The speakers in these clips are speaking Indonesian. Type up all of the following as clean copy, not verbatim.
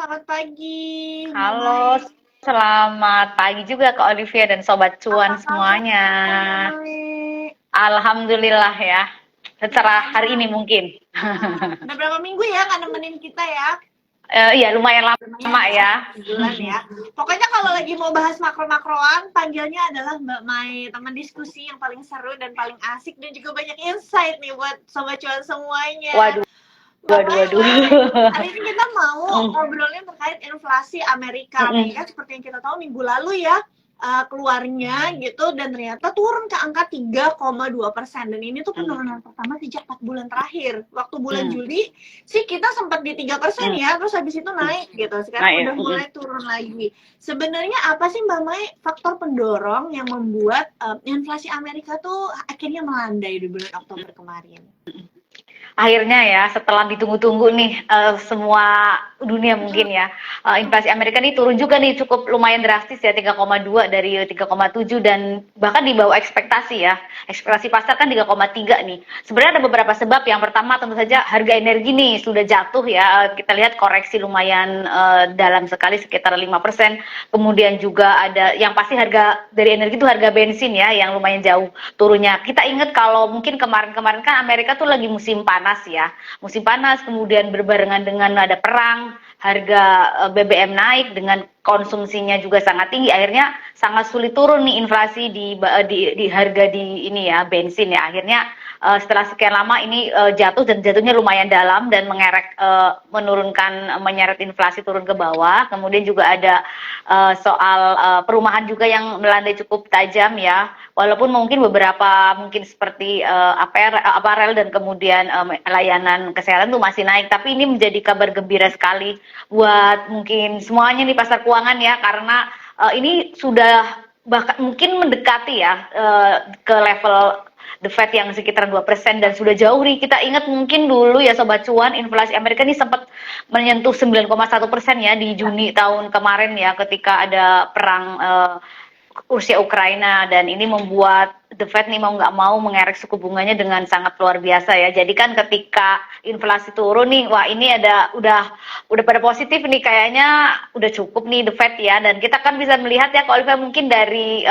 selamat pagi, Mbak Mai. Halo, selamat pagi juga Kak Olivia dan Sobat Apa Cuan kabar, semuanya. Mbak Mai? Alhamdulillah ya, secara hari Gimana? ini mungkin. Udah berapa minggu ya nggak nemenin kita ya? Iya lumayan Lumayan lama ya, ya. sebulan ya. Pokoknya kalau lagi mau bahas makro-makroan, panggilnya adalah Mbak Mai, teman diskusi yang paling seru dan paling asik dan juga banyak insight nih buat Sobat Cuan semuanya. Waduh, Mbak waduh, Mai, waduh. hari ini kita mau Mm, ngobrolin terkait inflasi Amerika. mm, Amerika seperti yang kita tahu minggu lalu ya, keluarnya gitu dan ternyata turun ke angka 3,2%. Dan ini tuh mm, penurunan pertama sejak 4 bulan terakhir. Waktu bulan mm, Juli sih kita sempat di 3% mm, ya, terus habis itu mm. naik gitu. Nah Sekarang ya, udah mulai turun lagi. Sebenarnya apa sih Mbak Mai faktor pendorong yang membuat inflasi Amerika tuh akhirnya melandai di bulan Oktober kemarin? akhirnya ya setelah ditunggu-tunggu nih semua dunia mungkin ya inflasi Amerika nih turun juga nih cukup lumayan drastis ya 3,2 dari 3,7 dan bahkan di bawah ekspektasi ya, ekspektasi pasar kan 3,3 nih. Sebenarnya ada beberapa sebab. Yang pertama tentu saja harga energi nih sudah jatuh ya, kita lihat koreksi lumayan dalam sekali sekitar 5%. Kemudian juga ada yang pasti harga dari energi itu harga bensin ya yang lumayan jauh turunnya. Kita ingat kalau mungkin kemarin-kemarin kan Amerika tuh lagi musim panas ya, musim panas kemudian berbarengan dengan ada perang, harga BBM naik dengan konsumsinya juga sangat tinggi, akhirnya sangat sulit turun nih inflasi di harga di ini ya bensin ya. Akhirnya setelah sekian lama ini jatuh dan jatuhnya lumayan dalam dan mengerek menyeret inflasi turun ke bawah. Kemudian juga ada soal perumahan juga yang melandai cukup tajam ya. Walaupun mungkin beberapa mungkin seperti aparel dan kemudian layanan kesehatan tuh masih naik, tapi ini menjadi kabar gembira sekali buat mungkin semuanya di pasar keuangan ya, karena ini sudah bahkan mungkin mendekati ya ke level The Fed yang sekitar 2% dan sudah jauh nih. Kita ingat mungkin dulu ya Sobat Cuan, inflasi Amerika ini sempat menyentuh 9,1% ya di Juni tahun kemarin ya, ketika ada perang Rusia Ukraina, dan ini membuat The Fed nih mau nggak mau mengerek suku bunganya dengan sangat luar biasa ya. Jadi kan ketika inflasi turun nih, wah ini udah pada positif nih, kayaknya udah cukup nih The Fed ya. Dan kita kan bisa melihat ya kalau mungkin dari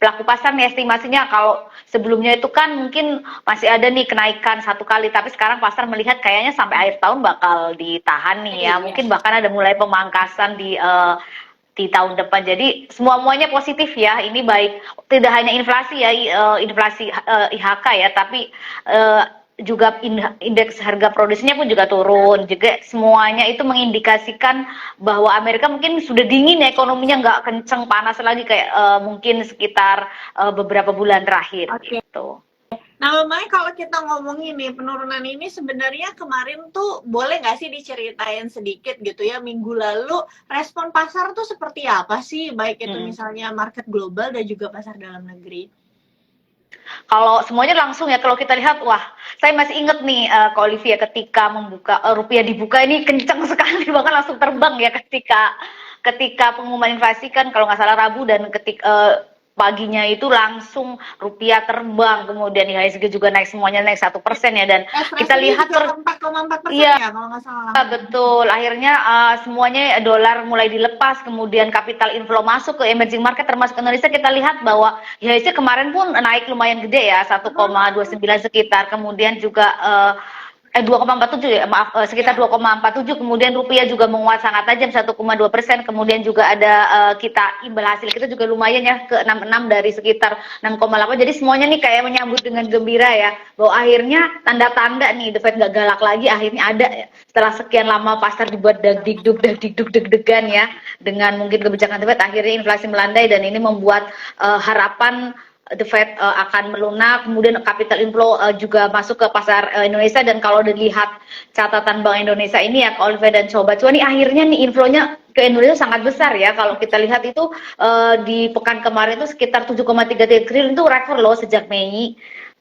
pelaku pasar nih estimasinya, kalau sebelumnya itu kan mungkin masih ada nih kenaikan satu kali, tapi sekarang pasar melihat kayaknya sampai akhir tahun bakal ditahan nih ya. Iya. Mungkin bahkan ada mulai pemangkasan di tahun depan. Jadi semuanya positif ya. Ini baik tidak hanya inflasi ya, inflasi IHK ya, tapi juga indeks harga produksinya pun juga turun. Juga semuanya itu mengindikasikan bahwa Amerika mungkin sudah dingin ya, ekonominya nggak kenceng panas lagi kayak mungkin sekitar beberapa bulan terakhir Oke. gitu. Nah, Mbak Mai, kalau kita ngomongin nih penurunan ini sebenarnya kemarin tuh boleh nggak sih diceritain sedikit gitu ya, minggu lalu respon pasar tuh seperti apa sih, baik itu misalnya market global dan juga pasar dalam negeri? Kalau semuanya langsung ya, kalau kita lihat, wah, saya masih inget nih Kak Olivia, ketika membuka rupiah dibuka ini kencang sekali, bahkan langsung terbang ya ketika ketika pengumuman inflasi kan kalau nggak salah Rabu, dan ketika paginya itu langsung rupiah terbang, kemudian IHSG juga naik, semuanya naik 1% ya, dan kita Espressonya lihat juga 4,4% iya, ya kalau nggak salah. betul. Akhirnya semuanya dolar mulai dilepas, kemudian capital inflow masuk ke emerging market termasuk Indonesia. Kita lihat bahwa IHSG kemarin pun naik lumayan gede ya, 1,29 sekitar. Kemudian juga 2,47 ya, maaf, sekitar Ya. 2,47. Kemudian rupiah juga menguat sangat tajam 1,2%. Kemudian juga ada kita imbal hasil kita juga lumayan ya, ke 66 dari sekitar 6,8. Jadi semuanya nih kayak menyambut dengan gembira ya, bahwa akhirnya tanda-tanda nih The Fed nggak galak lagi akhirnya ada ya. Setelah sekian lama pasar dibuat dagdikduk deg-degan ya dengan mungkin kebijakan The Fed, akhirnya inflasi melandai dan ini membuat harapan The Fed akan melunak. Kemudian capital inflow juga masuk ke pasar Indonesia, dan kalau dilihat catatan Bank Indonesia ini ya, Oliver dan Sobat Cuan, nih akhirnya nih inflow-nya ke Indonesia sangat besar ya. Kalau kita lihat itu di pekan kemarin itu sekitar 7,3 triliun, itu rekor loh sejak Mei.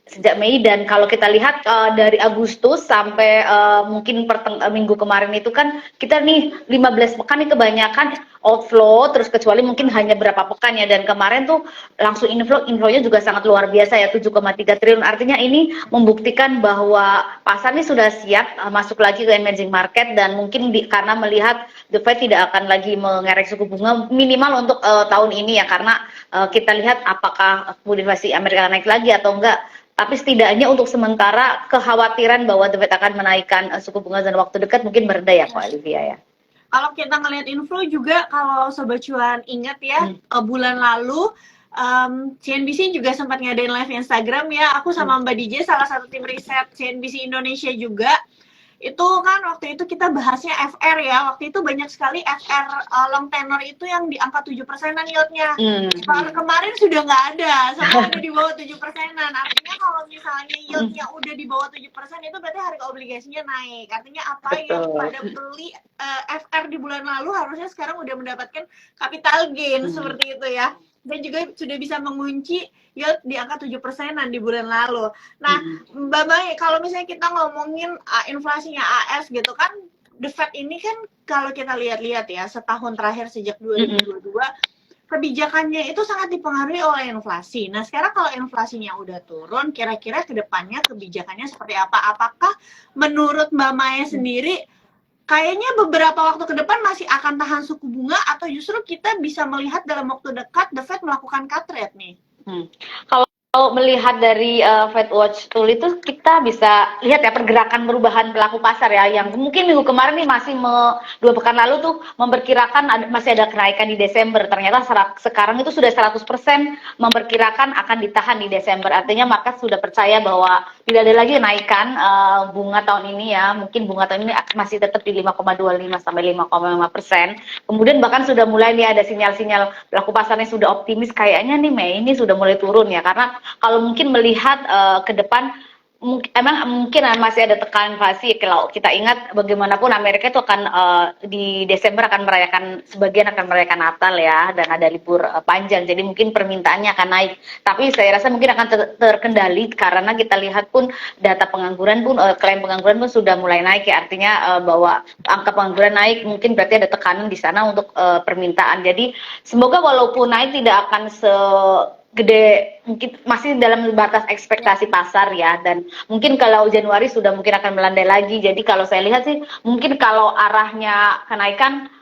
sejak Mei, dan kalau kita lihat dari Agustus sampai mungkin minggu kemarin itu kan kita nih 15 pekan nih kebanyakan outflow, terus kecuali mungkin hanya berapa pekan ya, dan kemarin tuh langsung infonya juga sangat luar biasa ya, 7,3 triliun. Artinya ini membuktikan bahwa pasar ini sudah siap masuk lagi ke emerging market, dan mungkin karena melihat The Fed tidak akan lagi mengerek suku bunga minimal untuk tahun ini ya, karena kita lihat apakah inflasi Amerika naik lagi atau enggak. Tapi setidaknya untuk sementara kekhawatiran bahwa The Fed akan menaikkan suku bunga dalam waktu dekat mungkin mereda ya, Kak Olivia ya. Kalau kita ngelihat inflow juga, kalau Sobat Cuan ingat ya, bulan lalu CNBC juga sempat ngadain live Instagram ya. Aku sama Mbak DJ, salah satu tim riset CNBC Indonesia juga. Itu kan waktu itu kita bahasnya FR ya. Waktu itu banyak sekali FR long tenor itu yang di angka 7%-an yieldnya. Kemarin sudah nggak ada, semua udah di bawah 7%-an. Artinya kalau misalnya yieldnya udah di bawah 7% itu berarti harga obligasinya naik. Artinya apa yang pada beli FR di bulan lalu harusnya sekarang udah mendapatkan capital gain seperti itu ya. Dan juga sudah bisa mengunci yield di angka 7%-an di bulan lalu. Nah, Mbak Mai, kalau misalnya kita ngomongin inflasinya AS gitu kan, The Fed ini kan kalau kita lihat-lihat ya, setahun terakhir sejak 2022, kebijakannya itu sangat dipengaruhi oleh inflasi. Nah, sekarang kalau inflasinya udah turun, kira-kira ke depannya kebijakannya seperti apa? Apakah menurut Mbak Mai sendiri, kayaknya beberapa waktu ke depan masih akan tahan suku bunga, atau justru kita bisa melihat dalam waktu dekat The Fed melakukan cut rate nih? Kalau melihat dari Fed Watch Tool itu kita bisa lihat ya pergerakan perubahan pelaku pasar ya, yang mungkin minggu kemarin nih masih 2 pekan lalu tuh memperkirakan masih ada kenaikan di Desember. Ternyata sekarang itu sudah 100% memperkirakan akan ditahan di Desember. Artinya market sudah percaya bahwa tidak ada lagi kenaikan bunga tahun ini ya. Mungkin bunga tahun ini masih tetap di 5,25 sampai 5,5%. Kemudian bahkan sudah mulai nih ada sinyal-sinyal pelaku pasarnya sudah optimis, kayaknya nih Mei ini sudah mulai turun ya, karena kalau mungkin melihat ke depan emang mungkin masih ada tekanan inflasi. Kalau kita ingat bagaimanapun Amerika itu akan di Desember akan merayakan, sebagian akan merayakan Natal ya, dan ada libur panjang, jadi mungkin permintaannya akan naik. Tapi saya rasa mungkin akan terkendali karena kita lihat pun data pengangguran pun, klaim pengangguran pun sudah mulai naik ya, artinya bahwa angka pengangguran naik mungkin berarti ada tekanan di sana untuk permintaan. Jadi semoga walaupun naik tidak akan gede, mungkin masih dalam batas ekspektasi pasar ya, dan mungkin kalau Januari sudah mungkin akan melandai lagi. Jadi kalau saya lihat sih mungkin kalau arahnya kenaikan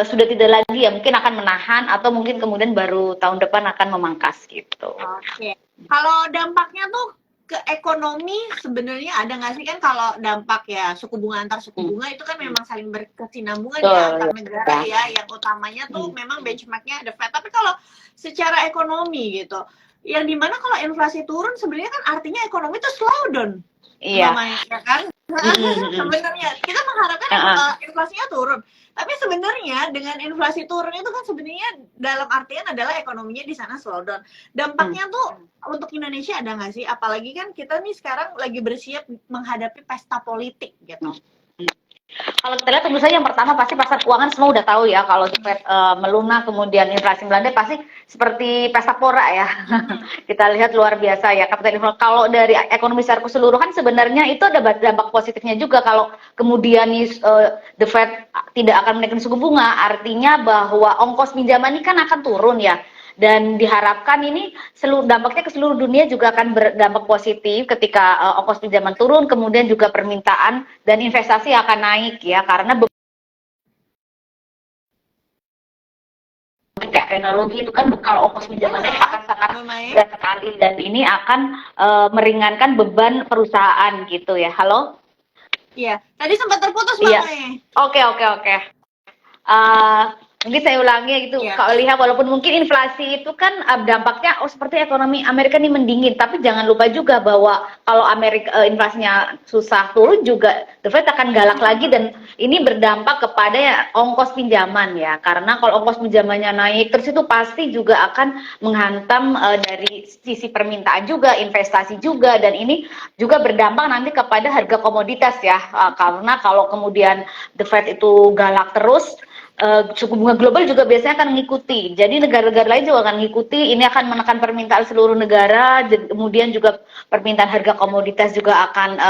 sudah tidak lagi ya, mungkin akan menahan atau mungkin kemudian baru tahun depan akan memangkas gitu. Oke. Kalau dampaknya tuh ke ekonomi sebenarnya ada nggak sih? Kan kalau dampak ya suku bunga antar suku bunga itu kan memang saling berkesinambungan ya antar negara ya, yang utamanya tuh memang benchmarknya The Fed. Tapi kalau secara ekonomi gitu, yang dimana kalau inflasi turun sebenarnya kan artinya ekonomi itu slow down. Iya. Ya kan? Sebenarnya kita mengharapkan inflasinya turun. Tapi sebenarnya dengan inflasi turun itu kan sebenarnya dalam artian adalah ekonominya di sana slow down. Dampaknya tuh untuk Indonesia ada nggak sih? Apalagi kan kita nih sekarang lagi bersiap menghadapi pesta politik gitu. Kalau kita lihat tentu saja yang pertama pasti pasar keuangan semua udah tahu ya, kalau The Fed melunak kemudian inflasi melandai pasti seperti pesta pora ya. Kita lihat luar biasa ya capital inflow. Kalau dari ekonomi secara keseluruhan sebenarnya itu ada dampak positifnya juga. Kalau kemudian The Fed tidak akan menaikkan suku bunga, artinya bahwa ongkos pinjaman ini kan akan turun ya. Dan diharapkan ini dampaknya ke seluruh dunia juga akan berdampak positif ketika ongkos pinjaman turun, kemudian juga permintaan dan investasi akan naik ya, karena teknologi itu kan kalau ongkos pinjamannya akan sangat berat sekali, dan ini akan meringankan beban perusahaan gitu ya. Halo? Iya, tadi sempat terputus Mbak Mai. Oke. Mungkin saya ulangi gitu, kalau lihat walaupun mungkin inflasi itu kan dampaknya seperti ekonomi Amerika ini mendingin, tapi jangan lupa juga bahwa kalau inflasinya susah turun juga The Fed akan galak lagi, dan ini berdampak kepada ongkos pinjaman ya, karena kalau ongkos pinjamannya naik terus itu pasti juga akan menghantam dari sisi permintaan juga, investasi juga, dan ini juga berdampak nanti kepada harga komoditas ya, karena kalau kemudian The Fed itu galak terus, suku bunga global juga biasanya akan mengikuti. Jadi negara-negara lain juga akan mengikuti. Ini akan menekan permintaan seluruh negara. Kemudian juga permintaan harga komoditas juga akan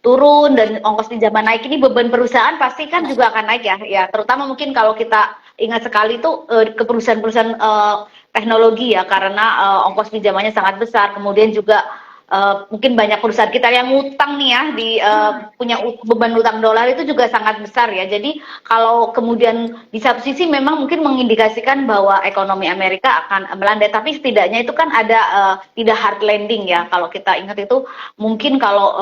turun dan ongkos pinjaman naik. Ini beban perusahaan pasti kan juga akan naik ya. Ya, terutama mungkin kalau kita ingat sekali itu ke perusahaan-perusahaan teknologi ya, karena ongkos pinjamannya sangat besar. Kemudian juga mungkin banyak perusahaan kita yang ngutang nih ya di punya beban utang dolar itu juga sangat besar ya. Jadi kalau kemudian di satu sisi memang mungkin mengindikasikan bahwa ekonomi Amerika akan melandai, tapi setidaknya itu kan ada tidak hard landing ya. Kalau kita ingat itu mungkin kalau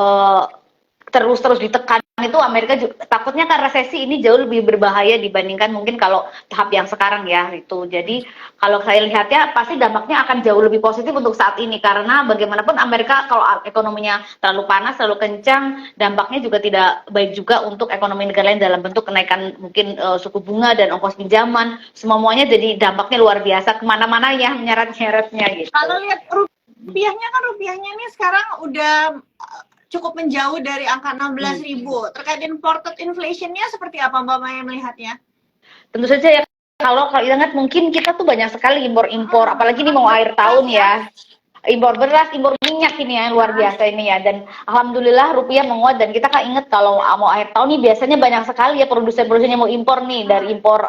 terus ditekan itu Amerika juga, takutnya kan resesi ini jauh lebih berbahaya dibandingkan mungkin kalau tahap yang sekarang ya itu. Jadi kalau saya lihatnya pasti dampaknya akan jauh lebih positif untuk saat ini karena bagaimanapun Amerika kalau ekonominya terlalu panas, terlalu kencang, dampaknya juga tidak baik juga untuk ekonomi negara lain dalam bentuk kenaikan mungkin suku bunga dan ongkos pinjaman, semuanya jadi dampaknya luar biasa kemana-mana ya menyeret-nyeretnya gitu. Kalau lihat rupiahnya nih sekarang udah cukup menjauh dari angka 16.000. Terkait imported inflation-nya seperti apa Mbak Maya melihatnya? Tentu saja ya, kalau ingat mungkin kita tuh banyak sekali impor, apalagi ini mau akhir tahun ya. Impor beras, impor minyak ini ya, luar biasa ini ya. Dan alhamdulillah rupiah menguat dan kita kan ingat kalau mau akhir tahun nih biasanya banyak sekali ya produsen-produsen yang mau impor nih, dari impor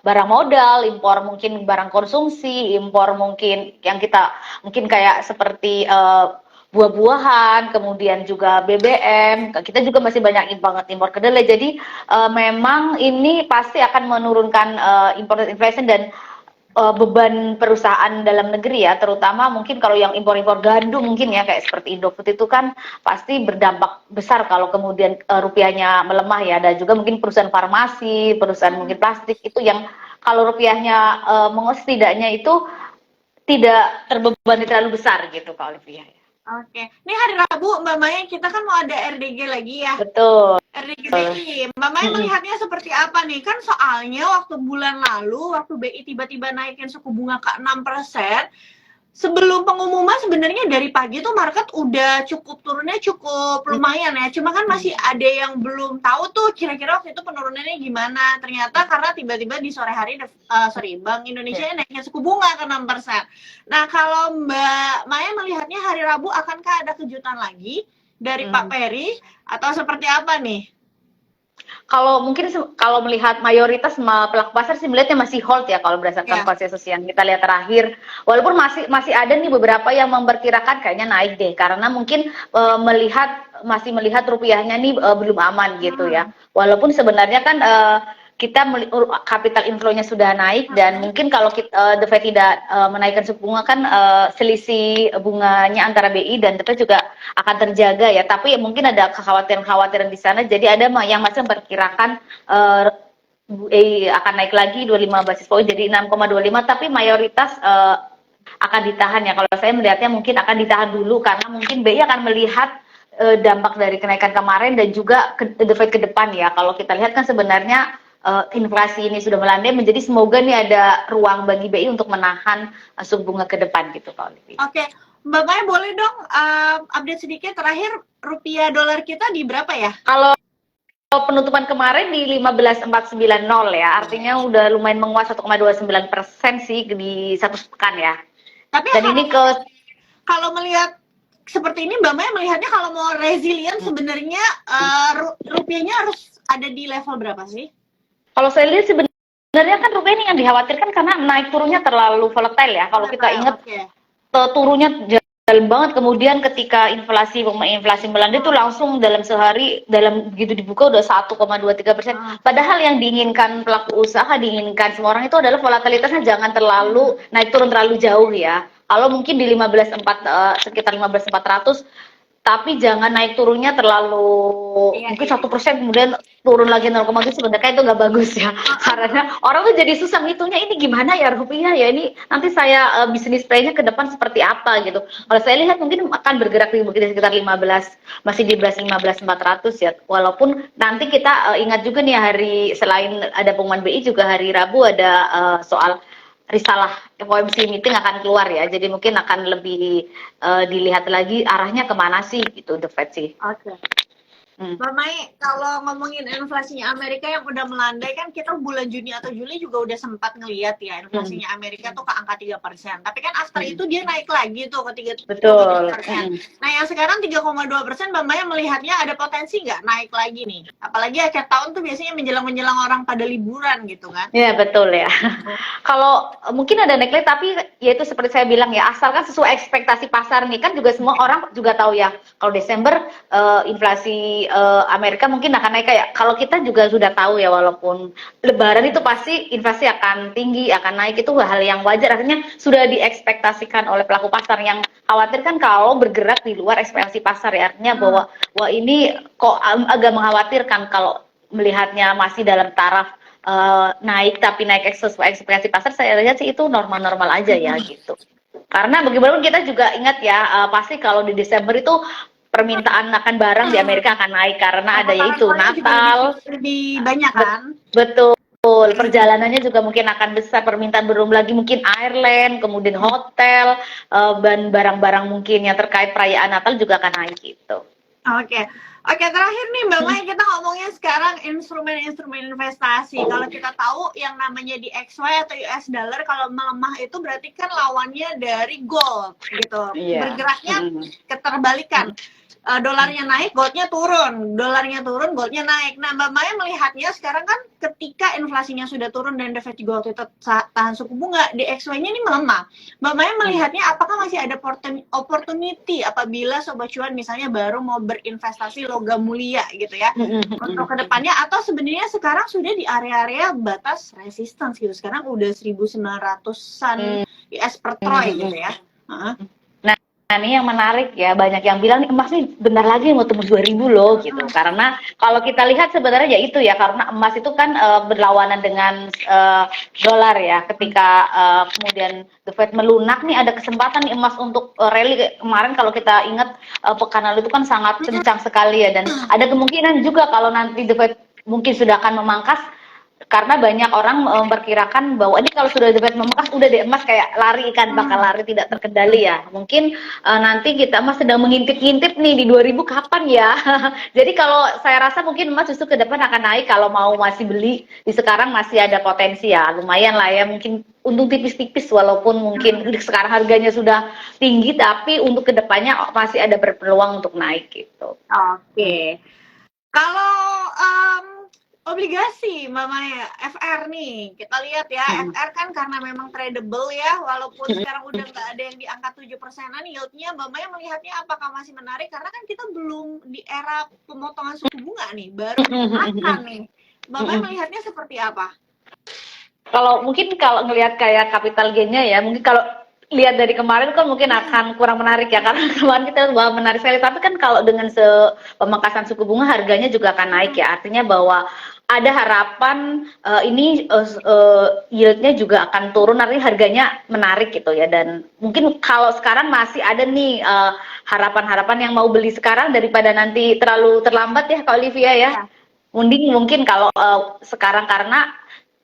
barang modal, impor mungkin barang konsumsi, impor mungkin yang kita mungkin kayak seperti buah-buahan, kemudian juga BBM, kita juga masih banyak banget impor kedelai. Jadi memang ini pasti akan menurunkan imported inflation dan beban perusahaan dalam negeri ya, terutama mungkin kalau yang impor-impor gandum mungkin ya kayak seperti Indofood itu kan pasti berdampak besar kalau kemudian rupiahnya melemah ya. Dan juga mungkin perusahaan farmasi, perusahaan mungkin plastik itu yang kalau rupiahnya menguat setidaknya itu tidak terbebani terlalu besar gitu Kak Olivia. Oke, ini hari Rabu Mbak Maya kita kan mau ada RDG lagi ya. Betul. RDG BI, Mbak Maya melihatnya seperti apa nih? Kan soalnya waktu bulan lalu, waktu BI tiba-tiba naikin suku bunga ke 6%, sebelum pengumuman sebenarnya dari pagi tuh market udah turunnya cukup lumayan ya. Cuma kan masih ada yang belum tahu tuh kira-kira waktu itu penurunannya gimana. Ternyata karena tiba-tiba di sore hari Bank Indonesia naikin suku bunga ke 6%. Nah, kalau Mbak Maya melihatnya hari Rabu akankah ada kejutan lagi dari Pak Peri atau seperti apa nih? Kalau mungkin kalau melihat mayoritas pelaku pasar sih melihatnya masih hold ya kalau berdasarkan konsensus yang kita lihat terakhir. Walaupun masih ada nih beberapa yang memperkirakan kayaknya naik deh karena mungkin masih melihat rupiahnya nih belum aman gitu ya. Walaupun sebenarnya kan kita capital inflow-nya sudah naik dan mungkin kalau The Fed tidak menaikkan suku bunga kan selisih bunganya antara BI dan The Fed juga akan terjaga ya. Tapi mungkin ada kekhawatiran di sana. Jadi ada yang masih memperkirakan akan naik lagi 25 basis point jadi 6,25 tapi mayoritas akan ditahan ya. Kalau saya melihatnya mungkin akan ditahan dulu karena mungkin BI akan melihat dampak dari kenaikan kemarin dan juga The Fed ke depan ya. Kalau kita lihat kan sebenarnya inflasi ini sudah melandai, menjadi semoga nih ada ruang bagi BI untuk menahan suku bunga ke depan gitu Pak Olivi. Oke, Mbak Maya boleh dong update sedikit terakhir rupiah dolar kita di berapa ya? Kalau penutupan kemarin di 15.490 ya, artinya udah lumayan menguat 1,29% sih di satu pekan ya. Tapi dan ini kalau melihat seperti ini Mbak Maya melihatnya kalau mau resilient sebenarnya rupiahnya harus ada di level berapa sih? Kalau saya lihat sebenarnya kan rupiah ini yang dikhawatirkan karena naik turunnya terlalu volatile ya. Kalau kita ingat turunnya dalam banget, kemudian ketika inflasi melandai itu langsung dalam sehari dalam begitu dibuka udah 1,23%. Padahal yang diinginkan pelaku usaha, diinginkan semua orang itu adalah volatilitasnya jangan terlalu naik turun terlalu jauh ya. Kalau mungkin di sekitar 15.400 tapi jangan naik turunnya terlalu mungkin 1% kemudian turun lagi 0,7 sebenarnya itu nggak bagus ya karena orang tuh jadi susah ngitungnya ini gimana ya rupiah ya ini nanti saya bisnis plan-nya ke depan seperti apa gitu. Kalau saya lihat mungkin akan bergerak di sekitar 15 masih di 15.400 ya, walaupun nanti kita ingat juga nih hari selain ada pengumuman BI juga hari Rabu ada soal risalah FOMC meeting akan keluar ya, jadi mungkin akan lebih dilihat lagi arahnya kemana sih gitu The Fed sih. Oke. Mbak Mai, kalau ngomongin inflasinya Amerika yang udah melandai kan kita bulan Juni atau Juli juga udah sempat ngeliat ya inflasinya Amerika tuh ke angka 3%. Tapi kan after itu dia naik lagi tuh ke Betul. 3%. Nah yang sekarang 3,2%, Mbak Mai melihatnya ada potensi nggak naik lagi nih? Apalagi akhir tahun tuh biasanya menjelang orang pada liburan gitu kan? Ya betul ya. Kalau mungkin ada naik tapi ya itu seperti saya bilang ya, asalkan sesuai ekspektasi pasar nih, kan juga semua orang juga tahu ya kalau Desember inflasi Amerika mungkin akan naik, kayak kalau kita juga sudah tahu ya, walaupun Lebaran itu pasti inflasi akan tinggi, akan naik, itu hal yang wajar, artinya sudah diekspektasikan oleh pelaku pasar. Yang khawatir kan kalau bergerak di luar ekspektasi pasar ya, artinya bahwa wah ini kok agak mengkhawatirkan kalau melihatnya masih dalam taraf naik tapi naik sesuai ekspektasi pasar. Saya lihat sih itu normal-normal aja ya gitu. Karena bagaimanapun kita juga ingat ya, pasti kalau di Desember itu permintaan akan barang di Amerika akan naik karena ada yaitu Natal. Lebih banyak kan? Betul. Perjalanannya juga mungkin akan besar, permintaan belum lagi mungkin airline, kemudian hotel, dan barang-barang mungkin yang terkait perayaan Natal juga akan naik gitu. Oke. Oke, terakhir nih Mbak Mai, kita ngomongnya sekarang instrumen-instrumen investasi. Kalau kita tahu yang namanya di XY atau US dollar, kalau melemah itu berarti kan lawannya dari gold gitu. Bergeraknya keterbalikan. Dolarnya naik, goldnya turun. Dolarnya turun, goldnya naik. Nah, Mbak Maya melihatnya sekarang kan ketika inflasinya sudah turun dan The Fed juga waktu itu tahan suku bunga, DXY-nya ini melemah. Mbak Maya melihatnya apakah masih ada opportunity apabila Sobat Cuan misalnya baru mau berinvestasi logam mulia gitu ya, untuk kedepannya, atau sebenarnya sekarang sudah di area-area batas resistance gitu. Sekarang udah 1.900-an US per troy gitu ya. Nah ini yang menarik ya, banyak yang bilang nih emas nih bentar lagi mau tembus 2000 loh gitu. Karena kalau kita lihat sebenarnya ya itu ya, karena emas itu kan berlawanan dengan dolar ya. Ketika kemudian The Fed melunak nih, ada kesempatan nih emas untuk rally. Kemarin kalau kita ingat pekan lalu itu kan sangat kencang sekali ya, dan ada kemungkinan juga kalau nanti The Fed mungkin sudah akan memangkas, karena banyak orang memperkirakan bahwa ini kalau sudah The Fed memangkas udah deh emas kayak lari kan, bakal lari tidak terkendali ya. Mungkin nanti kita emas sedang mengintip-ngintip nih di 2000 kapan ya. Jadi kalau saya rasa mungkin emas justru ke depan akan naik. Kalau mau masih beli di sekarang masih ada potensi ya, lumayan lah ya, mungkin untung tipis-tipis walaupun mungkin sekarang harganya sudah tinggi, tapi untuk kedepannya masih ada berpeluang untuk naik gitu. Oke. Kalau obligasi Mbak Maya, FR nih, kita lihat ya, FR kan karena memang tradable ya, walaupun sekarang udah nggak ada yang di angka 7%-an, yieldnya Mbak Maya melihatnya apakah masih menarik? Karena kan kita belum di era pemotongan suku bunga nih, baru akan nih. Mbak Maya melihatnya seperti apa? Kalau mungkin kalau ngelihat kayak capital gain-nya ya, mungkin kalau lihat dari kemarin kan mungkin akan kurang menarik ya, karena kemarin kita bahwa menarik sekali, tapi kan kalau dengan pemangkasan suku bunga harganya juga akan naik ya, artinya bahwa ada harapan ini yield-nya juga akan turun, artinya harganya menarik gitu ya. Dan mungkin kalau sekarang masih ada nih harapan-harapan yang mau beli sekarang daripada nanti terlalu terlambat ya Kak Olivia ya. Mending mungkin kalau sekarang, karena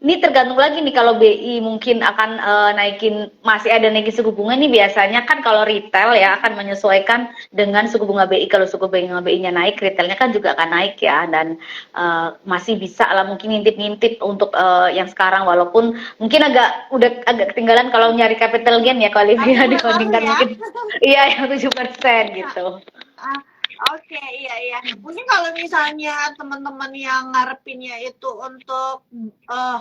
ini tergantung lagi nih, kalau BI mungkin akan naikin, masih ada naikin suku bunga nih, biasanya kan kalau retail ya akan menyesuaikan dengan suku bunga BI. Kalau suku bunga BI-nya naik, retailnya kan juga akan naik ya, dan masih bisa lah mungkin ngintip-ngintip untuk yang sekarang, walaupun mungkin udah agak ketinggalan kalau nyari capital gain ya kalau Olivia, dibandingkan mungkin iya yang 7% gitu. Oke, iya. Mungkin kalau misalnya teman-teman yang ngarepinnya itu untuk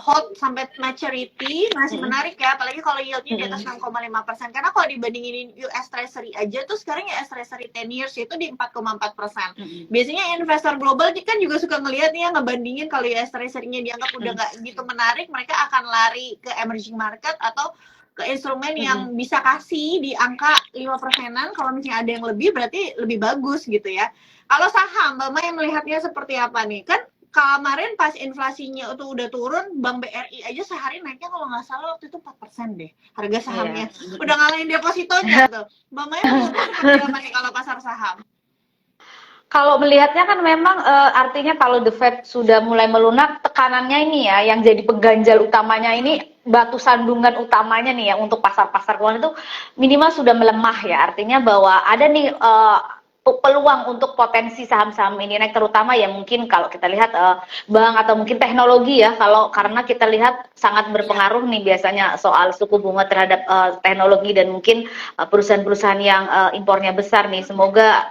hold sampai maturity masih menarik ya, apalagi kalau yieldnya di atas 6,5%. Karena kalau dibandingin US Treasury aja tuh sekarang US Treasury 10 years itu di 4,4%. Biasanya investor global kan juga suka ngelihat nih ya, ngebandingin kalau US Treasury-nya dianggap udah nggak gitu menarik, mereka akan lari ke emerging market atau ke instrumen yang bisa kasih di angka 5%-an. Kalau misalnya ada yang lebih berarti lebih bagus gitu ya. Kalau saham, Mbak Maya melihatnya seperti apa nih? Kan kemarin pas inflasinya itu udah turun, Bank BRI aja sehari naiknya kalau nggak salah waktu itu 4% deh harga sahamnya. Udah ngalahin depositonya tuh. Mbak Maya melihatnya seperti apa nih kalau pasar saham? Kalau melihatnya kan memang artinya kalau The Fed sudah mulai melunak, tekanannya ini ya, yang jadi pengganjal utamanya ini, batu sandungan utamanya nih ya untuk pasar-pasar keuangan itu minimal sudah melemah ya. Artinya bahwa ada nih peluang untuk potensi saham-saham ini naik, terutama ya mungkin kalau kita lihat bank atau mungkin teknologi ya, karena kita lihat sangat berpengaruh nih biasanya soal suku bunga terhadap teknologi dan mungkin perusahaan-perusahaan yang impornya besar nih. Semoga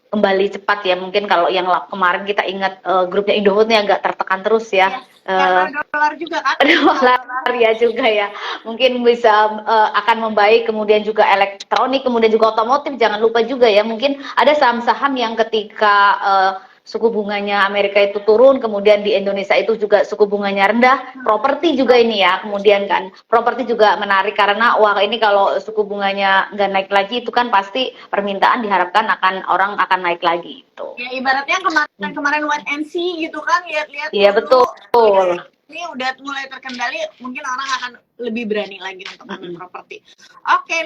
kembali cepat ya. Mungkin kalau yang kemarin kita ingat grupnya Indofood nih agak tertekan terus ya. Karena dolar juga kan. Dolar ya juga ya. Mungkin bisa akan membaik, kemudian juga elektronik, kemudian juga otomotif. Jangan lupa juga ya, mungkin ada saham-saham yang ketika suku bunganya Amerika itu turun, kemudian di Indonesia itu juga suku bunganya rendah. Properti juga ini ya, kemudian kan properti juga menarik karena wah ini kalau suku bunganya nggak naik lagi itu kan pasti permintaan diharapkan orang akan naik lagi itu. Ya ibaratnya kemarin wait and see gitu kan, lihat-lihat Iya betul. Ini udah mulai terkendali, mungkin orang akan lebih berani lagi untuk ambil properti. Oke.